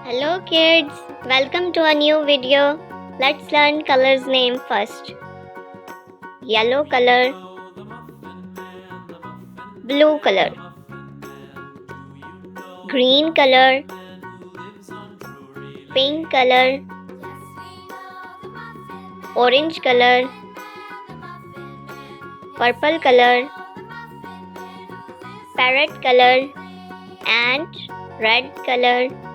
Hello kids, welcome to a new video. Let's learn colors name first. Yellow color, blue color, green color, pink color, orange color, purple color, parrot color and red color.